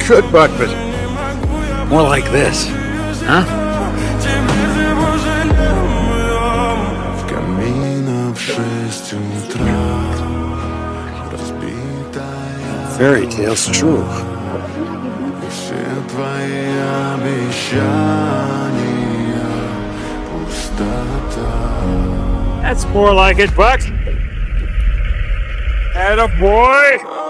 should, Buck, but more like this, huh? Fairy tale's true. That's more like it, Buck. Atta boy.